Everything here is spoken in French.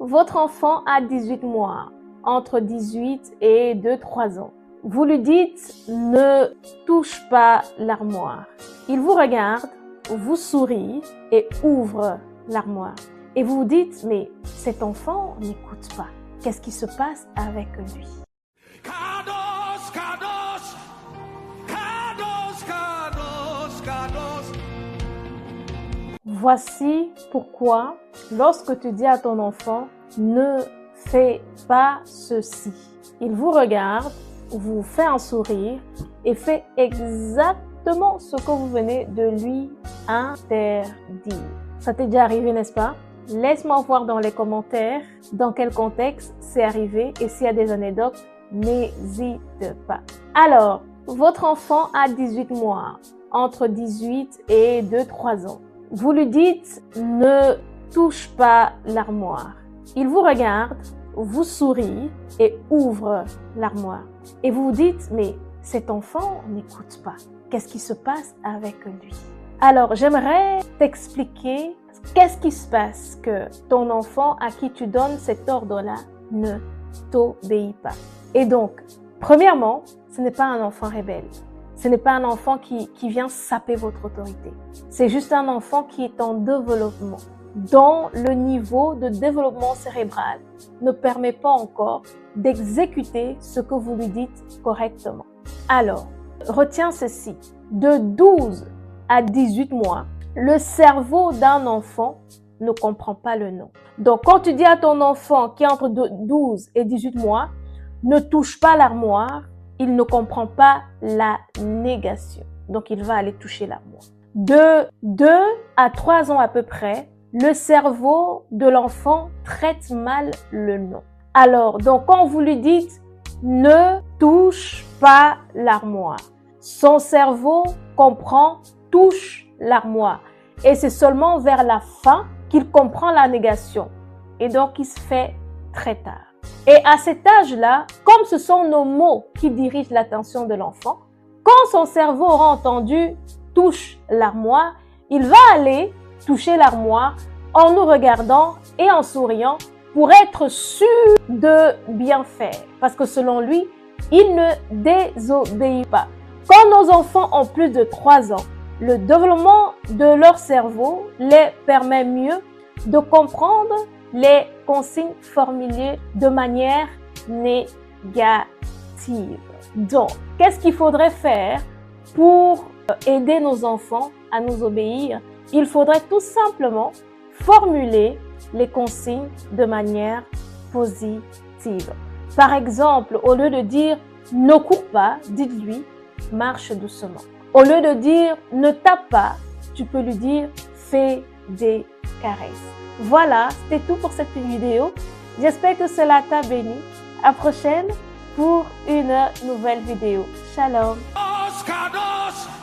Votre enfant a 18 mois, entre 18 et 2-3 ans. Vous lui dites « Ne touche pas l'armoire ». Il vous regarde, vous sourit et ouvre l'armoire. Et vous vous dites « Mais cet enfant n'écoute pas. Qu'est-ce qui se passe avec lui ?» Kadosh, Kadosh, Kadosh, Kadosh, Kadosh. Voici pourquoi, lorsque tu dis à ton enfant « Ne fais pas ceci », il vous regarde, vous fait un sourire et fait exactement ce que vous venez de lui interdire. Ça t'est déjà arrivé, n'est-ce pas? Laisse-moi voir dans les commentaires dans quel contexte c'est arrivé et s'il y a des anecdotes, n'hésite pas. Alors, votre enfant a 18 mois, entre 18 et 2-3 ans. Vous lui dites « Ne touche pas l'armoire ». Il vous regarde, vous sourit et ouvre l'armoire. Et vous vous dites « Mais cet enfant n'écoute pas. Qu'est-ce qui se passe avec lui ?» Alors, j'aimerais t'expliquer qu'est-ce qui se passe que ton enfant à qui tu donnes cet ordre-là ne t'obéit pas. Et donc, premièrement, ce n'est pas un enfant rebelle. Ce n'est pas un enfant qui vient saper votre autorité. C'est juste un enfant qui est en développement, dont le niveau de développement cérébral ne permet pas encore d'exécuter ce que vous lui dites correctement. Alors, retiens ceci. De 12 à 18 mois, le cerveau d'un enfant ne comprend pas le non. Donc, quand tu dis à ton enfant qui est entre 12 et 18 mois, ne touche pas l'armoire, il ne comprend pas la négation. Donc, il va aller toucher l'armoire. De 2 à 3 ans à peu près, le cerveau de l'enfant traite mal le non. Alors, donc, quand vous lui dites « ne touche pas l'armoire », son cerveau comprend « touche l'armoire ». Et c'est seulement vers la fin qu'il comprend la négation. Et donc, il se fait très tard. Et à cet âge-là, comme ce sont nos mots qui dirigent l'attention de l'enfant, quand son cerveau aura entendu « touche l'armoire », il va aller toucher l'armoire en nous regardant et en souriant pour être sûr de bien faire. Parce que selon lui, il ne désobéit pas. Quand nos enfants ont plus de 3 ans, le développement de leur cerveau les permet mieux de comprendre les consignes formulées de manière négative. Donc, qu'est-ce qu'il faudrait faire pour aider nos enfants à nous obéir? Il faudrait tout simplement formuler les consignes de manière positive. Par exemple, au lieu de dire « ne cours pas », dites-lui « marche doucement ». Au lieu de dire « ne tape pas », tu peux lui dire « fais des caresses ». Voilà, c'était tout pour cette vidéo. J'espère que cela t'a béni. À la prochaine pour une nouvelle vidéo. Shalom. Kadosh, Kadosh.